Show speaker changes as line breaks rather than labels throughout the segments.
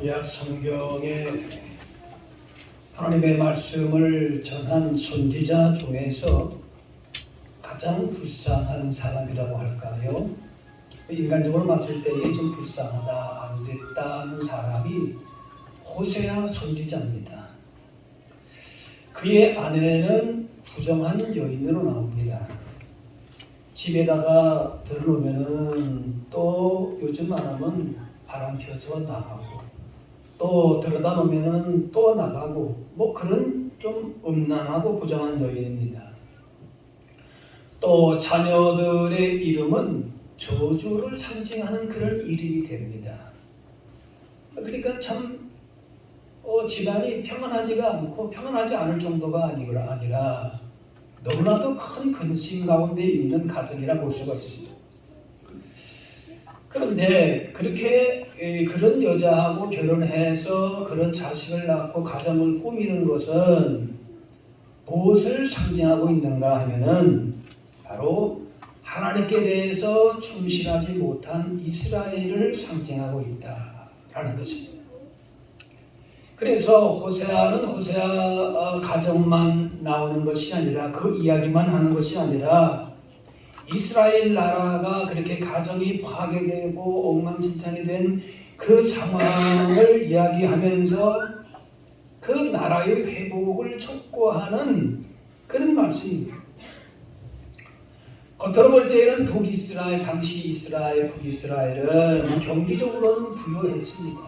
구약 성경에 하나님의 말씀을 전한 선지자 중에서 가장 불쌍한 사람이라고 할까요? 인간적으로 봤을 때에 좀 불쌍하다, 안 됐다는 사람이 호세아 선지자입니다. 그의 아내는 부정한 여인으로 나옵니다. 집에다가 들어오면은 또 요즘 말하면 바람 펴서 나가고 또 들여다 놓으면은 또 나가고 뭐 그런 좀 음란하고 부정한 여인입니다. 또 자녀들의 이름은 저주를 상징하는 그런 이름이 됩니다. 그러니까 참 집안이 평안하지가 않고 평안하지 않을 정도가 아니라 너무나도 큰 근심 가운데 있는 가정이라 볼 수가 있습니다. 그런데 그렇게 그런 여자하고 결혼해서 그런 자식을 낳고 가정을 꾸미는 것은 무엇을 상징하고 있는가 하면은 바로 하나님께 대해서 충실하지 못한 이스라엘을 상징하고 있다라는 것입니다. 그래서 호세아는 호세아 가정만 나오는 것이 아니라 그 이야기만 하는 것이 아니라 이스라엘 나라가 그렇게 가정이 파괴되고 엉망진창이 된 그 상황을 이야기하면서 그 나라의 회복을 촉구하는 그런 말씀입니다. 겉으로 볼 때에는 북이스라엘, 당시 이스라엘, 북이스라엘은 경제적으로는 부유했습니다.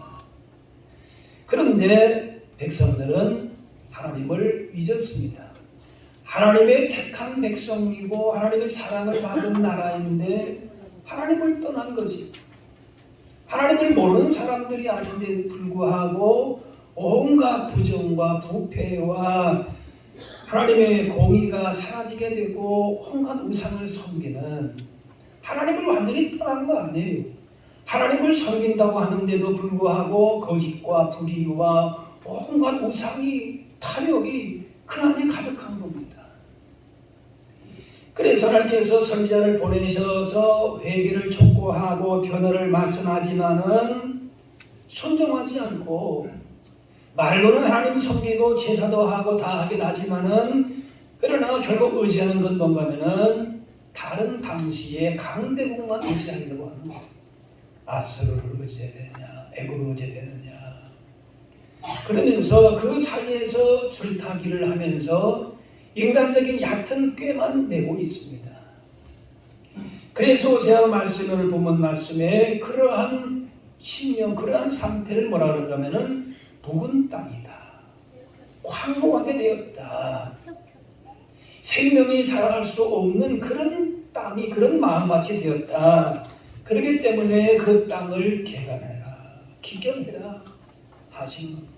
그런데 백성들은 하나님을 잊었습니다. 하나님의 택한 백성이고 하나님의 사랑을 받은 나라인데 하나님을 떠난 것이 하나님을 모르는 사람들이 아닌데도 불구하고 온갖 부정과 부패와 하나님의 공의가 사라지게 되고 온갖 우상을 섬기는 하나님을 완전히 떠난 거 아니에요. 하나님을 섬긴다고 하는데도 불구하고 거짓과 불의와 온갖 우상이 탐욕이 그 안에 가득한 겁니다. 그래서 하나님께서 선지자를 보내셔서 회개를 촉구하고 변화를 말씀하지만은 순종하지 않고 말로는 하나님 섬기고 제사도 하고 다 하긴 하지만은 그러나 결국 의지하는 건 뭔가 하면은 다른 당시의 강대국만 의지하려고 하는 거예요. 아수르를 의지해야 되느냐, 애굽을 의지해야 되느냐. 그러면서 그 사이에서 줄타기를 하면서 인간적인 얕은 꾀만 내고 있습니다. 그래서 호세아 말씀을 보면 말씀에 그러한 신령, 그러한 상태를 뭐라 그런가 하면은 묵은 땅이다. 황홀하게 되었다. 생명이 살아갈 수 없는 그런 땅이 그런 마음밭이 되었다. 그렇기 때문에 그 땅을 개간해라, 기경해라 하신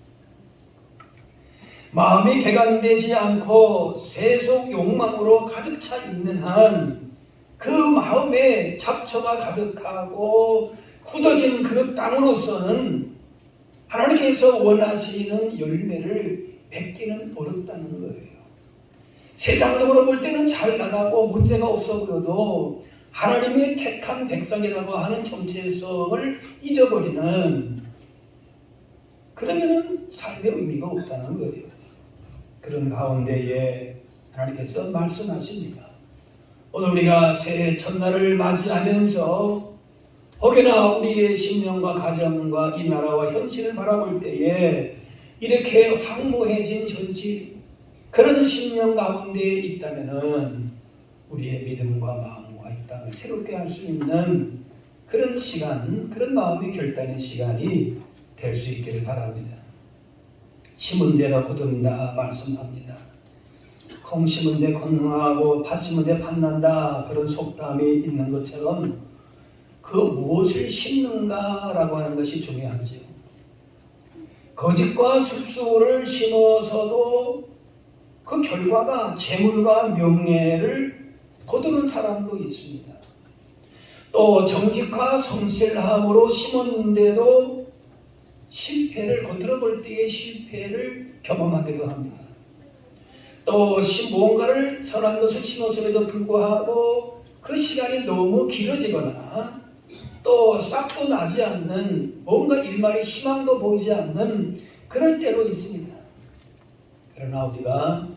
마음이 개간되지 않고 세속 욕망으로 가득 차 있는 한 그 마음에 잡초가 가득하고 굳어진 그 땅으로서는 하나님께서 원하시는 열매를 맺기는 어렵다는 거예요. 세상적으로 볼 때는 잘 나가고 문제가 없어 보여도 하나님의 택한 백성이라고 하는 정체성을 잊어버리는 그러면은 삶의 의미가 없다는 거예요. 그런 가운데에 하나님께서 말씀하십니다. 오늘 우리가 새해 첫날을 맞이하면서 혹여나 우리의 신령과 가정과 이 나라와 현실을 바라볼 때에 이렇게 황무해진 현실 그런 신령 가운데 있다면은 우리의 믿음과 마음과 이 땅을 새롭게 할 수 있는 그런 시간, 그런 마음의 결단의 시간이 될 수 있기를 바랍니다. 심은 데가 거둔다 말씀합니다. 콩 심은 데 건강하고 팥 심은 데 팥난다 그런 속담이 있는 것처럼 그 무엇을 심는가라고 하는 것이 중요하죠. 거짓과 술수를 심어서도 그 결과가 재물과 명예를 거두는 사람도 있습니다. 또 정직과 성실함으로 심었는데도 실패를 겉으로 볼 때의 실패를 경험하기도 합니다. 또 무언가를 선한 것을 심었음에도 불구하고 그 시간이 너무 길어지거나 또 싹도 나지 않는, 뭔가 일말의 희망도 보이지 않는 그럴 때도 있습니다. 그러나 우리가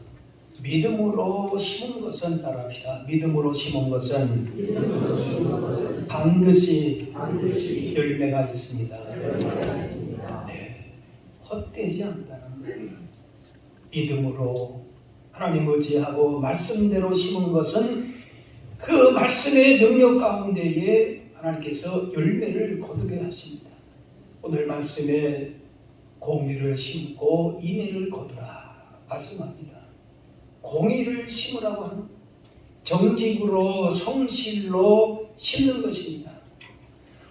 믿음으로 심은 것은, 따라합시다. 믿음으로 심은 것은 반드시 열매가 있습니다. 네, 헛되지 않다는 거예요. 믿음으로 하나님 의지하고 말씀대로 심은 것은 그 말씀의 능력 가운데에 하나님께서 열매를 거두게 하십니다. 오늘 말씀에 공의를 심고 인애를 거두라 말씀합니다. 공의를 심으라고 하는, 정직으로 성실로 심는 것입니다.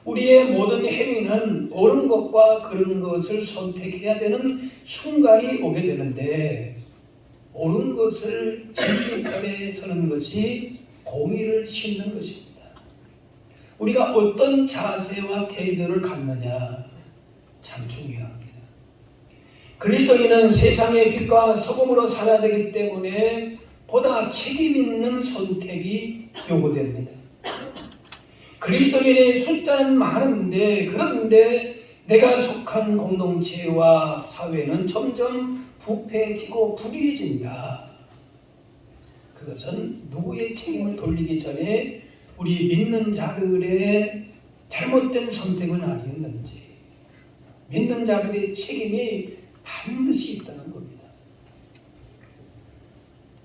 우리의 모든 행위는 옳은 것과 그른 것을 선택해야 되는 순간이 오게 되는데, 옳은 것을 진리편에 서는 것이 공의를 심는 것입니다. 우리가 어떤 자세와 태도를 갖느냐 참 중요합니다. 그리스도인은 세상의 빛과 소금으로 살아야 되기 때문에 보다 책임 있는 선택이 요구됩니다. 그리스도인의 숫자는 많은데, 그런데 내가 속한 공동체와 사회는 점점 부패해지고 불의해진다. 그것은 누구의 책임을 돌리기 전에 우리 믿는 자들의 잘못된 선택은 아니었는지, 믿는 자들의 책임이 반드시 있다는 겁니다.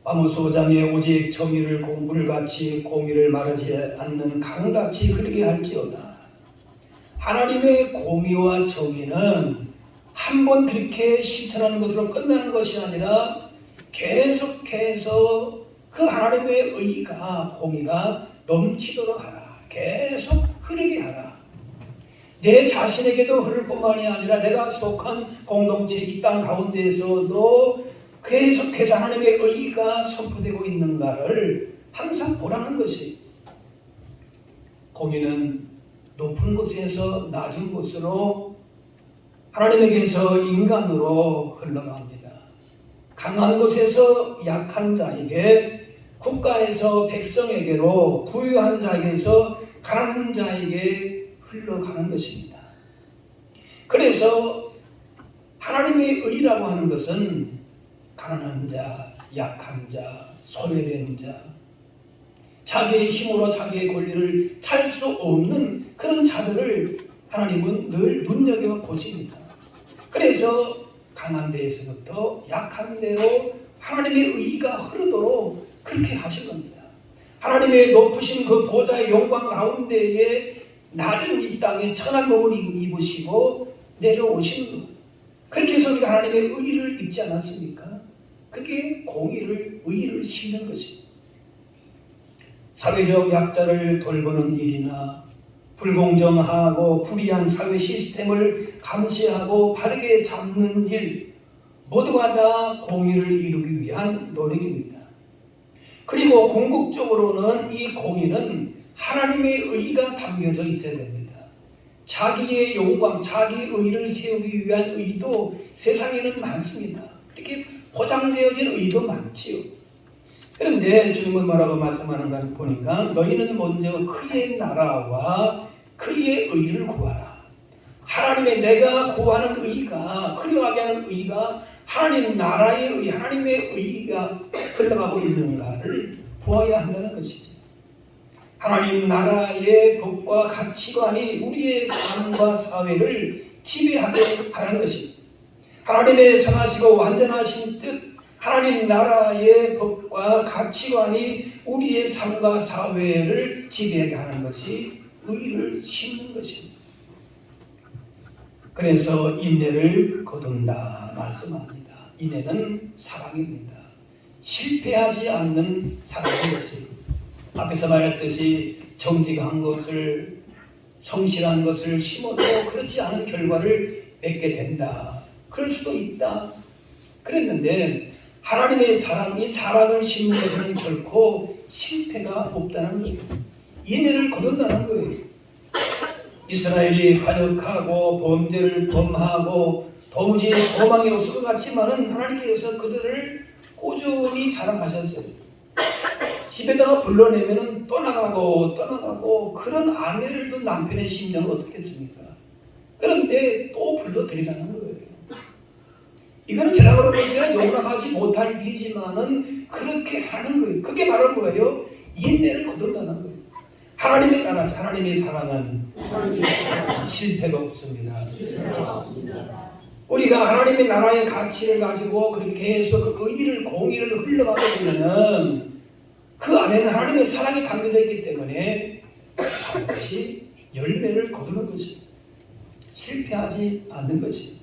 아모스 5장에 오직 정의를 물같이 공의를 마르지 않는 강같이 흐르게 할지어다. 하나님의 공의와 정의는 한 번 그렇게 실천하는 것으로 끝나는 것이 아니라 계속해서 그 하나님의 의가, 공의가 넘치도록 하라. 계속 흐르게 하라. 내 자신에게도 흐를 뿐만이 아니라 내가 속한 공동체 이 땅 가운데에서도 계속해서 하나님의 의가 선포되고 있는가를 항상 보라는 것이, 공의는 높은 곳에서 낮은 곳으로, 하나님에게서 인간으로 흘러갑니다. 강한 곳에서 약한 자에게, 국가에서 백성에게로, 부유한 자에게서 가난한 자에게 흘러가는 것입니다. 그래서 하나님의 의라고 하는 것은 가난한 자, 약한 자, 소외된 자, 자기의 힘으로 자기의 권리를 찰 수 없는 그런 자들을 하나님은 늘 눈여겨보십니다. 그래서 강한 데에서부터 약한 데로 하나님의 의가 흐르도록 그렇게 하신 겁니다. 하나님의 높으신 그 보좌의 영광 가운데에 낮은 이 땅에 천한 몸을 입으시고 내려오신 것, 그렇게 해서 우리가 하나님의 의를 입지 않았습니까? 그게 공의를, 의를 심는 것입니다. 사회적 약자를 돌보는 일이나 불공정하고 불의한 사회 시스템을 감시하고 바르게 잡는 일, 모두가 다 공의를 이루기 위한 노력입니다. 그리고 궁극적으로는 이 공의는 하나님의 의가 담겨져 있어야 됩니다. 자기의 영광, 자기의 의를 세우기 위한 의도 세상에는 많습니다. 그렇게 포장되어진 의도 많지요. 그런데 주님은 뭐라고 말씀하는가 보니까, 너희는 먼저 그의 나라와 그의 의를 구하라. 하나님의, 내가 구하는 의가, 그리하게 하는 의가 하나님 나라의 의, 하나님의 의가 흘러가고 있는가를 보아야 한다는 것이죠. 하나님 나라의 법과 가치관이 우리의 삶과 사회를 지배하게 하는 것입니다. 하나님의 선하시고 완전하신 뜻, 하나님 나라의 법과 가치관이 우리의 삶과 사회를 지배하게 하는 것이 의를 심는 것입니다. 그래서 인내를 거둔다 말씀합니다. 인내는 사랑입니다. 실패하지 않는 사랑인 것입니다. 앞에서 말했듯이 정직한 것을, 성실한 것을 심어도 그렇지 않은 결과를 맺게 된다. 그럴 수도 있다. 그랬는데 하나님의 사랑, 이 사랑을 심는 것에는 결코 실패가 없다는 거예요. 인애를 거둔다는 거예요. 이스라엘이 반역하고 범죄를 범하고 도무지 소망이 없을 것 같지만은 하나님께서 그들을 꾸준히 사랑하셨어요. 집에다가 불러내면은 떠나가고 그런 아내를 둔 남편의 심정은 어떻겠습니까? 그런데 또 불러들이라는 거예요. 이거는 제가 볼 때는 용납하지 못할 일이지만은 그렇게 하는 거예요. 그게 바로 뭐예요? 인내를 거둔다는 거예요. 하나님에 따라 하나님의 사랑은 실패가 없습니다. 우리가 하나님의 나라의 가치를 가지고 그렇게 계속 그 의를 공의를 흘러가게 되면은 그 안에는 하나님의 사랑이 담겨져 있기 때문에 반드시 열매를 거두는 것이 실패하지 않는 것이.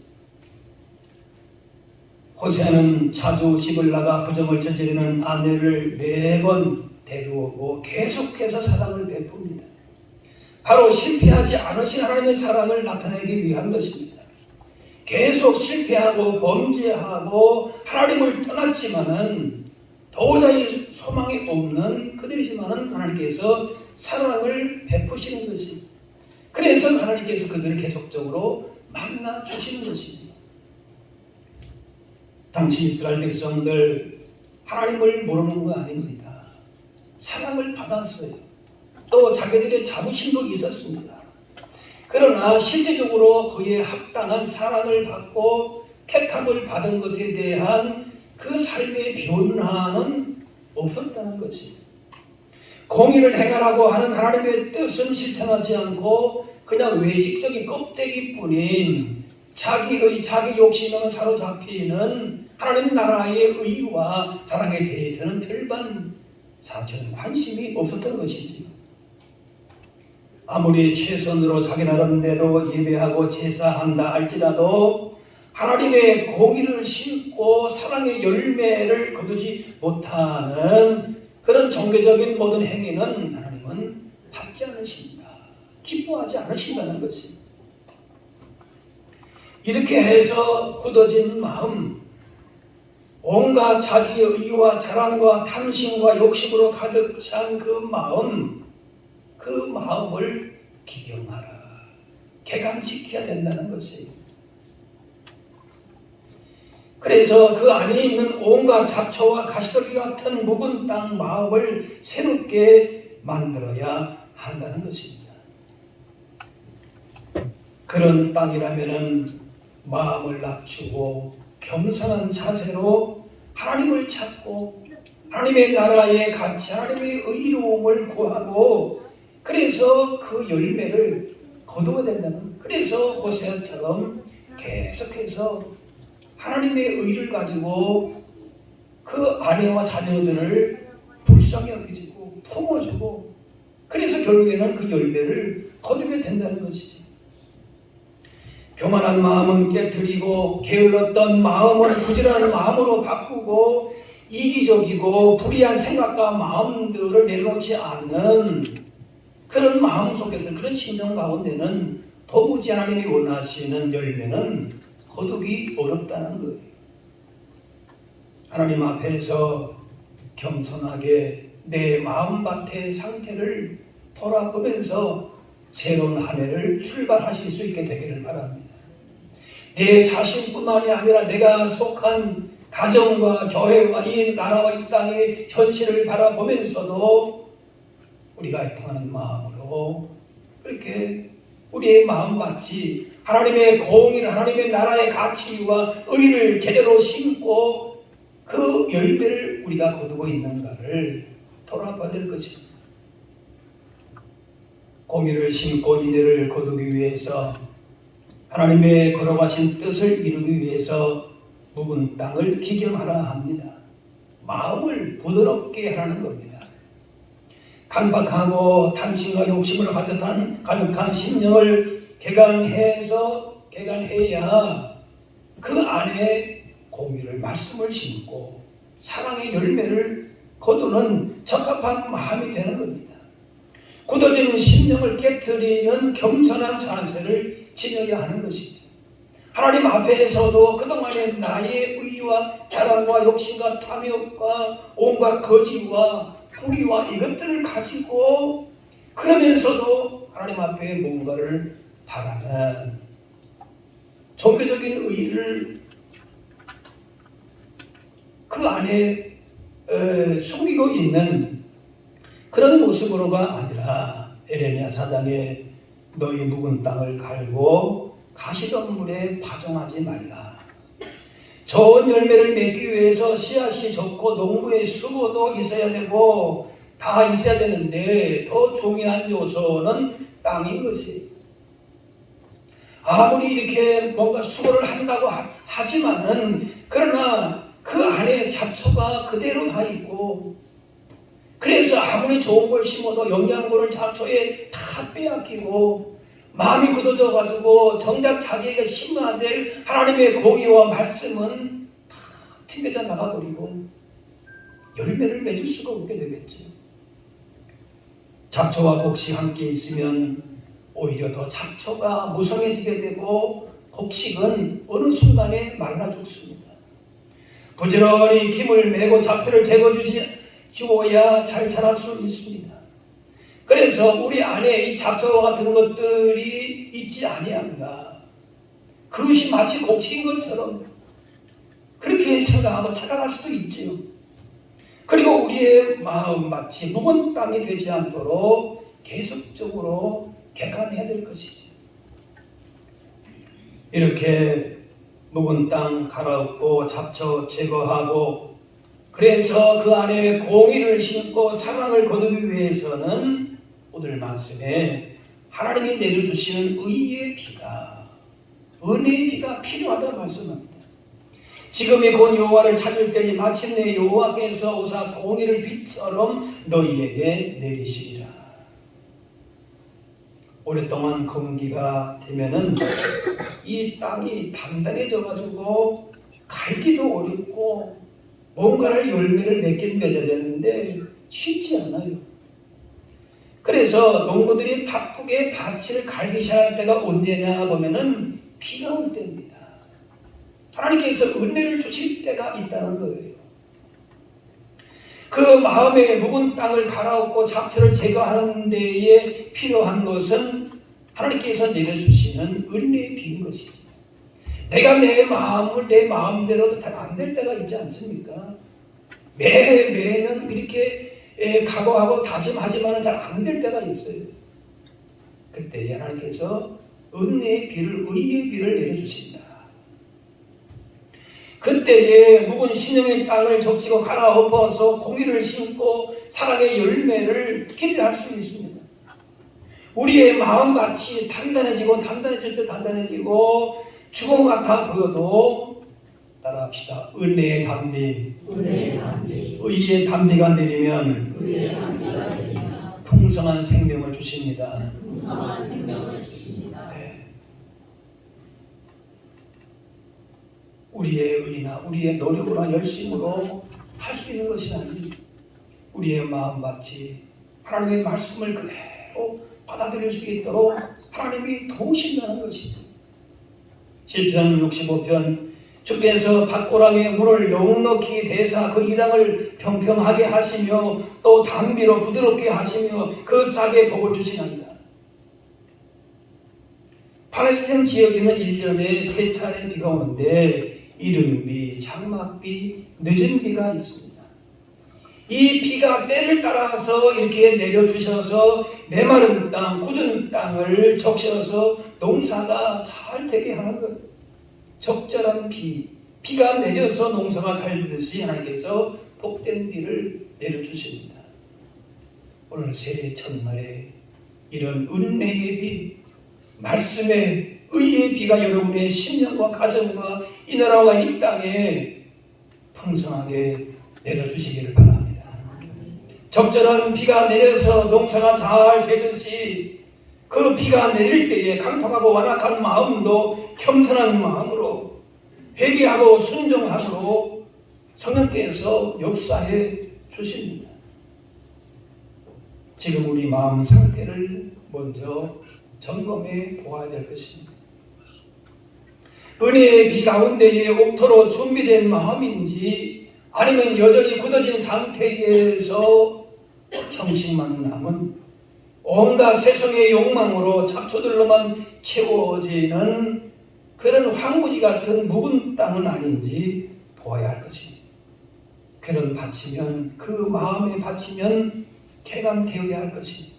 호세아는 자주 집을 나가 부정을 저지르는 아내를 매번 데려오고 계속해서 사랑을 베풉니다. 바로 실패하지 않으신 하나님의 사랑을 나타내기 위한 것입니다. 계속 실패하고 범죄하고 하나님을 떠났지만은 도저히 소망이 없는 그들이지만은 하나님께서 사랑을 베푸시는 것이. 그래서 하나님께서 그들을 계속적으로 만나 주시는 것이지. 당시 이스라엘 백성들 하나님을 모르는 거 아닙니다. 사랑을 받았어요. 또 자기들의 자부심도 있었습니다. 그러나 실제적으로 그에 합당한 사랑을 받고 택함을 받은 것에 대한 그 삶의 변화는 없었다는 것이. 공의를 행하라고 하는 하나님의 뜻은 실천하지 않고 그냥 외식적인 껍데기뿐인 자기 욕심에 사로잡히는 하나님 나라의 의와 사랑에 대해서는 별반 사전 관심이 없었던 것이지. 아무리 최선으로 자기 나름대로 예배하고 제사한다 할지라도 하나님의 공의를 심고 사랑의 열매를 거두지 못하는 그런 종교적인 모든 행위는 하나님은 받지 않으신다. 기뻐하지 않으신다는 것이. 이렇게 해서 굳어진 마음, 온갖 자기의 의와 자랑과 탐심과 욕심으로 가득 찬 그 마음을 기경하라. 개간시켜야 된다는 것이. 그래서 그 안에 있는 온갖 잡초와 가시더기 같은 묵은 땅 마음을 새롭게 만들어야 한다는 것입니다. 그런 땅이라면은 마음을 낮추고 겸손한 자세로 하나님을 찾고 하나님의 나라의 가치, 하나님의 의로움을 구하고 그래서 그 열매를 거두어야 된다는. 그래서 호세아처럼 계속해서 하나님의 의를 가지고 그 아내와 자녀들을 불쌍히 여기고 품어주고 그래서 결국에는 그 열매를 거두게 된다는 것이지. 교만한 마음은 깨트리고 게을렀던 마음은 부지런한 마음으로 바꾸고 이기적이고 불의한 생각과 마음들을 내려놓지 않는 그런 마음 속에서 그런 심령 가운데는 도무지 하나님이 원하시는 열매는 거두기 어렵다는 거예요. 하나님 앞에서 겸손하게 내 마음밭의 상태를 돌아보면서 새로운 한 해를 출발하실 수 있게 되기를 바랍니다. 내 자신뿐만이 아니라 내가 속한 가정과 교회와 이 나라와 이 땅의 현실을 바라보면서도 우리가 애통하는 마음으로 그렇게 우리의 마음밭이 하나님의 공의, 하나님의 나라의 가치와 의를 제대로 심고 그 열매를 우리가 거두고 있는가를 돌아봐야 될 것입니다. 공의를 심고 인애를 거두기 위해서 하나님의 걸어가신 뜻을 이루기 위해서 묵은 땅을 기경하라 합니다. 마음을 부드럽게 하라는 겁니다. 간박하고 탐심과 욕심을 가득한 심령을 개간해야 그 안에 공의를 말씀을 심고 사랑의 열매를 거두는 적합한 마음이 되는 겁니다. 굳어진 심령을 깨트리는 겸손한 자세를 지녀야 하는 것이죠. 하나님 앞에서도 그동안의 나의 의와 자랑과 욕심과 탐욕과 온갖 거짓과 불의와 이것들을 가지고 그러면서도 하나님 앞에 뭔가를 바라는 종교적인 의를 그 안에 숨기고 있는 그런 모습으로가 아니라 에레미야 4장에 너희 묵은 땅을 갈고 가시던 물에 파종하지 말라. 좋은 열매를 맺기 위해서 씨앗이 좋고 농부의 수고도 있어야 되고 다 있어야 되는데 더 중요한 요소는 땅인 것이. 아무리 이렇게 뭔가 수고를 한다고 하지만은 그러나 그 안에 잡초가 그대로 다 있고, 그래서 아무리 좋은 걸 심어도 영양분을 잡초에 다 빼앗기고 마음이 굳어져 가지고 정작 자기에게 심어야 될 하나님의 공의와 말씀은 다 튕겨져 나가버리고 열매를 맺을 수가 없게 되겠죠. 잡초와 곡식 함께 있으면 오히려 더 잡초가 무성해지게 되고 곡식은 어느 순간에 말라 죽습니다. 부지런히 김을 메고 잡초를 제거주어야 잘 자랄 수 있습니다. 그래서 우리 안에 이 잡초와 같은 것들이 있지 아니한가, 그것이 마치 곡식인 것처럼 그렇게 생각하고 찾아갈 수도 있지요. 그리고 우리의 마음 마치 묵은 땅이 되지 않도록 계속적으로 개간해야 될 것이죠. 이렇게 묵은 땅 갈아엎고 잡초 제거하고, 그래서 그 안에 공의를 심고 사랑을 거두기 위해서는 오늘 말씀에 하나님이 내려주시는 의의 비가, 은혜의 비가 필요하다 말씀합니다. 지금이 곧 여호와를 찾을 때니 마침내 여호와께서 오사 공의를 빛처럼 너희에게 내리시리라. 오랫동안 건기가 되면은 이 땅이 단단해져 가지고 갈기도 어렵고 뭔가를 열매를 맺긴 맺어야 되는데 쉽지 않아요. 그래서 농부들이 바쁘게 밭을 갈기 시작할 때가 언제냐 보면은 비가 올 때입니다. 하나님께서 은혜를 주실 때가 있다는 거예요. 그 마음의 묵은 땅을 갈아엎고 잡초를 제거하는 데에 필요한 것은 하나님께서 내려주시는 은혜의 비인 것이죠. 내가 내 마음을 내 마음대로도 잘 안 될 때가 있지 않습니까? 매는 이렇게 각오하고 다짐하지만 잘 안 될 때가 있어요. 그때 하나님께서 은혜의 비를, 의의 비를 내려주신다. 그때에 묵은 신령의 땅을 적시고 갈아엎어서 공의를 심고 사랑의 열매를 기대할 수 있습니다. 우리의 마음같이 단단해지고 단단해질 때 단단해지고 주공 같아 보여도 따라합시다. 은혜의 담비, 의의 담비가 내리면 풍성한 생명을 주십니다. 네. 우리의 의나 우리의 노력으로 열심으로 할 수 있는 것이 아닙니다. 우리의 마음같이 하나님의 말씀을 그대로 받아들일 수 있도록 하나님이 도우신다는 것이죠. 시편 65편 주께서 밭고랑에 물을 넉넉히 대사 그 이랑을 평평하게 하시며 또 담비로 부드럽게 하시며 그 싹에 복을 주시나이다. 팔레스타인 지역에는 1년에 3차례 비가 오는데 이른비, 장맛비, 늦은 비가 있습니다. 이 비가 때를 따라서 이렇게 내려주셔서 메마른 땅, 굳은 땅을 적셔서 농사가 잘 되게 하는 것. 적절한 비가 내려서 농사가 잘 되듯이 하나님께서 복된 비를 내려주십니다. 오늘 새해 첫날에 이런 은혜의 비, 말씀의 의의 비가 여러분의 심령과 가정과 이 나라와 이 땅에 풍성하게 내려주시기를 바랍니다. 적절한 비가 내려서 농사가 잘 되듯이 그 비가 내릴 때에 강팍하고 완악한 마음도 겸손한 마음으로 회개하고 순종함으로 성령께서 역사해 주십니다. 지금 우리 마음 상태를 먼저 점검해 보아야 될 것입니다. 은혜의 비 가운데에 옥토로 준비된 마음인지 아니면 여전히 굳어진 상태에서 형식만 남은 온갖 세상의 욕망으로 잡초들로만 채워지는 그런 황무지 같은 묵은 땅은 아닌지 보아야 할 것입니다. 그런 밭이면, 그 마음에 밭이면 개간되어야 할 것입니다.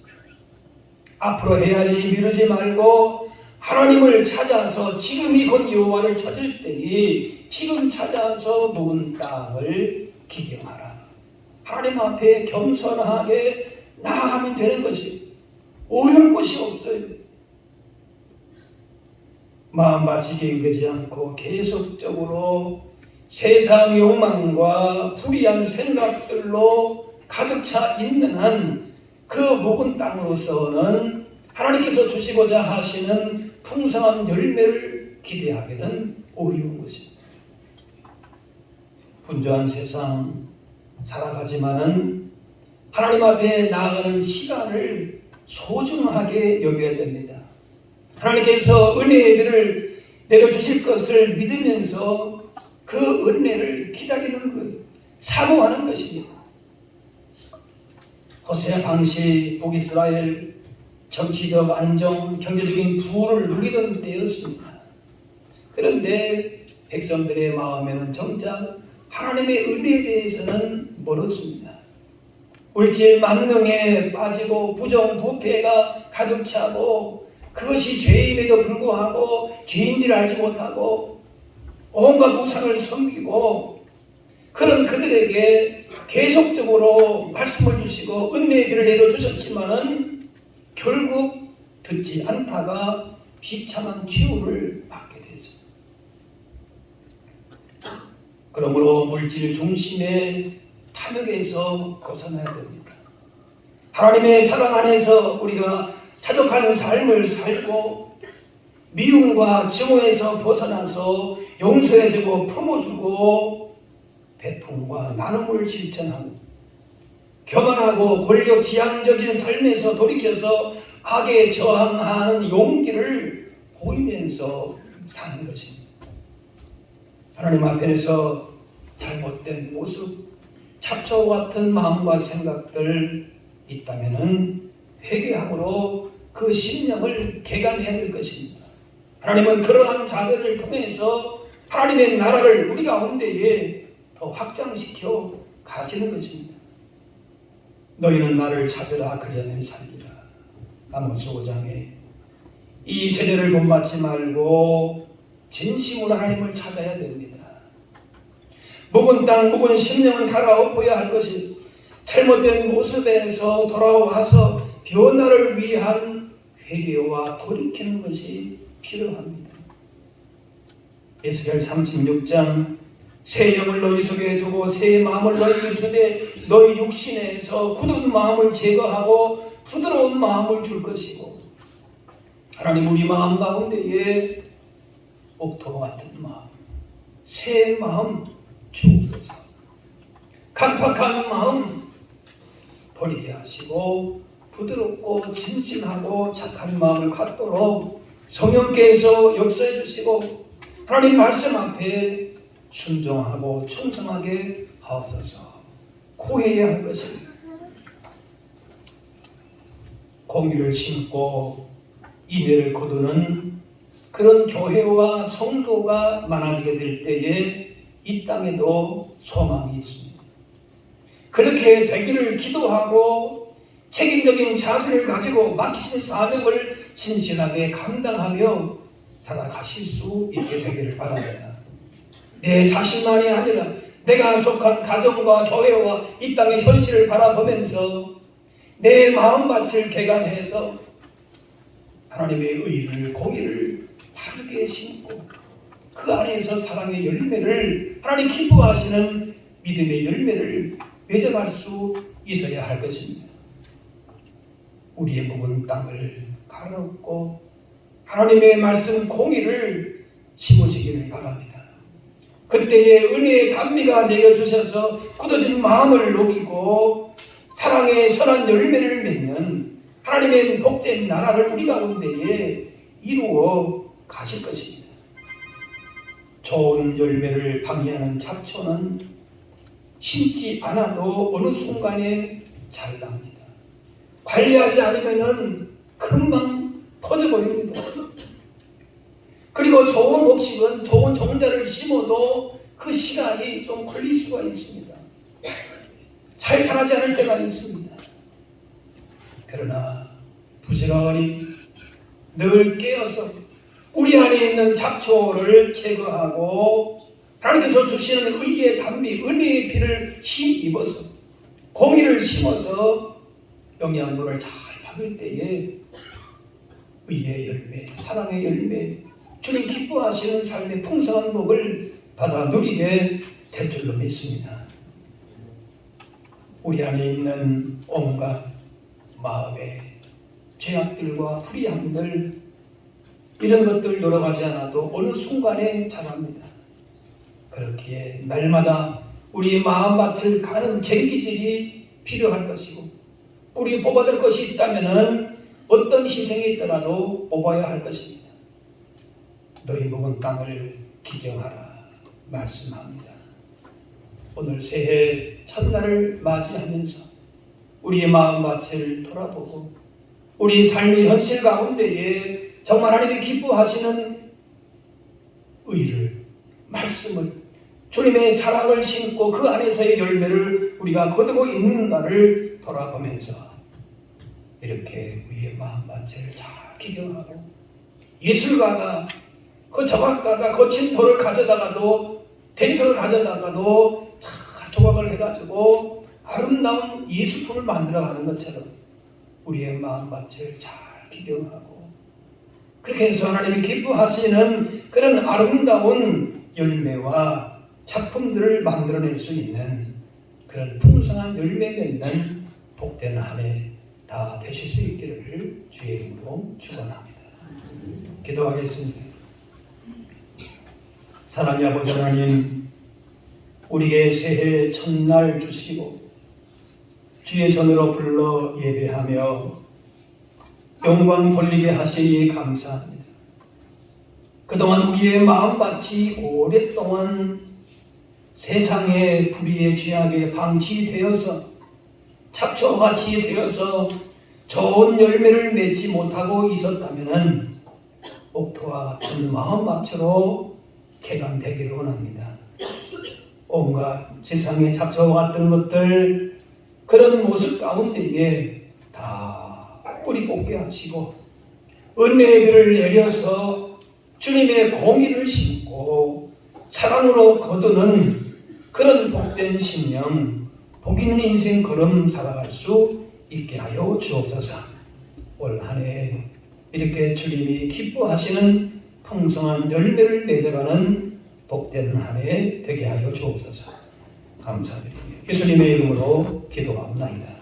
앞으로 해야지 미루지 말고 하나님을 찾아서 지금이 곧 여호와를 찾을 때니 지금 찾아서 묵은 땅을 기경하라. 하나님 앞에 겸손하게 나아가면 되는 것이 어려울 것이 없어요. 마음 바치게 되지 않고 계속적으로 세상 욕망과 불의한 생각들로 가득 차 있는 한 그 묵은 땅으로서는 하나님께서 주시고자 하시는 풍성한 열매를 기대하기는 어려운 것입니다. 분주한 세상 살아가지만은 하나님 앞에 나아가는 시간을 소중하게 여겨야 됩니다. 하나님께서 은혜의 비를 내려주실 것을 믿으면서 그 은혜를 기다리는 거예요. 사모하는 것입니다. 호세아 당시 북이스라엘 정치적 안정, 경제적인 부를 누리던 때였습니다. 그런데 백성들의 마음에는 정작 하나님의 은혜에 대해서는 멀었습니다. 물질 만능에 빠지고 부정부패가 가득 차고 그것이 죄임에도 불구하고 죄인지를 알지 못하고 온갖 우상을 섬기고 그런 그들에게 계속적으로 말씀을 주시고 은혜의 비를 내려주셨지만은 결국 듣지 않다가 비참한 최후를 맞게 됐습니다. 그러므로 물질 중심의 탐욕에서 벗어나야 됩니다. 하나님의 사랑 안에서 우리가 자족한 삶을 살고 미움과 증오에서 벗어나서 용서해주고 품어주고 배품과 나눔을 실천하고 교만하고 권력지향적인 삶에서 돌이켜서 악에 저항하는 용기를 보이면서 사는 것입니다. 하나님 앞에서 잘못된 모습, 잡초 같은 마음과 생각들 있다면은 회개함으로 그 심령을 개간해야 될 것입니다. 하나님은 그러한 자들을 통해서 하나님의 나라를 우리 가운데에 더 확장시켜 가시는 것입니다. 너희는 나를 찾으라 그리하면 살리라. 아모스 5장에 이 세대를 본받지 말고 진심으로 하나님을 찾아야 됩니다. 묵은 땅, 묵은 심령은 갈아엎어야 할 것이 잘못된 모습에서 돌아와서 변화를 위한 회개와 돌이키는 것이 필요합니다. 에스겔 36장 새 영을 너희 속에 두고 새 마음을 너희에게 주되 너희 육신에서 굳은 마음을 제거하고 부드러운 마음을 줄 것이고 하나님 우리 마음 가운데에 옥토와 같은 마음, 새 마음 주옵소서. 강팍한 마음 버리게 하시고 부드럽고 진실하고 착한 마음을 갖도록 성령께서 역사해 주시고 하나님 말씀 앞에 순종하고 충성하게 하옵소서. 구해야 할 것입니다. 공의를 심고 인애를 거두는 그런 교회와 성도가 많아지게 될 때에 이 땅에도 소망이 있습니다. 그렇게 되기를 기도하고 책임적인 자세를 가지고 맡기신 사명을 신실하게 감당하며 살아가실 수 있게 되기를 바랍니다. 내 자신만이 아니라 내가 속한 가정과 교회와 이 땅의 현실을 바라보면서 내 마음밭을 개간해서 하나님의 의를 공의를 바르게 심고 그 안에서 사랑의 열매를 하나님 기뻐하시는 믿음의 열매를 맺어갈 수 있어야 할 것입니다. 우리의 묵은 땅을 갈아엎고 하나님의 말씀 공의를 심으시기를 바랍니다. 그때의 은혜의 단미가 내려주셔서 굳어진 마음을 녹이고 사랑의 선한 열매를 맺는 하나님의 복된 나라를 우리 가운데에 이루어 가실 것입니다. 좋은 열매를 방해하는 잡초는 심지 않아도 어느 순간에 잘 납니다. 관리하지 않으면 금방 퍼져버립니다. 그리고 좋은 곡식은 좋은 종자를 심어도 그 시간이 좀 걸릴 수가 있습니다. 잘 자라지 않을 때가 있습니다. 그러나 부지런히 늘 깨어서 우리 안에 있는 잡초를 제거하고 하나님께서 주시는 의의 단비, 은혜의 피를 힘입어서 공의를 심어서 영양분을 잘 받을 때에 의의 열매, 사랑의 열매, 주님 기뻐하시는 삶의 풍성한 복을 받아 누리게 될 줄로 믿습니다. 우리 안에 있는 온갖 마음의 죄악들과 불의함들, 이런 것들 열어가지 않아도 어느 순간에 자랍니다. 그렇기에 날마다 우리 마음밭을 가는 쟁기질이 필요할 것이고, 우리 뽑아들 것이 있다면 어떤 희생이 있더라도 뽑아야 할 것입니다. 너희 묵은 땅을 기경하라 말씀합니다. 오늘 새해 첫날을 맞이하면서 우리의 마음밭을 돌아보고 우리 삶의 현실 가운데에 정말 하나님이 기뻐하시는 의를, 말씀을, 주님의 사랑을 심고 그 안에서의 열매를 우리가 거두고 있는가를 돌아보면서 이렇게 우리의 마음밭을 잘 기경하고, 예술가가 그 조각가가 거친 돌을 가져다가도, 대리석을 가져다가도 잘 조각을 해가지고 아름다운 예술품을 만들어가는 것처럼 우리의 마음밭을 잘 기경하고, 그렇게 해서 하나님이 기뻐하시는 그런 아름다운 열매와 작품들을 만들어낼 수 있는 그런 풍성한 열매 맺는 복된 한 해 다 되실 수 있기를 주의 이름으로 축원합니다. 기도하겠습니다. 사랑의 아버지 하나님, 우리에게 새해 첫날 주시고 주의 전으로 불러 예배하며 영광 돌리게 하시니 감사합니다. 그동안 우리의 마음밭이 오랫동안 세상의 불의의 죄악에 방치되어서 잡초같이 되어서 좋은 열매를 맺지 못하고 있었다면 옥토와 같은 마음밭으로 개간되기를 원합니다. 온갖 세상의 잡초와 같은 것들, 그런 모습 가운데에 다 뿌리 뽑게 하시고 은혜의 비를 내려서 주님의 공의를 심고 사랑으로 거두는 그런 복된 심령, 복 있는 인생 걸음 살아갈 수 있게 하여 주옵소서. 올 한 해 이렇게 주님이 기뻐하시는 풍성한 열매를 맺어가는 복된 한 해 되게 하여 주옵소서. 감사드리며 예수님의 이름으로 기도합니다.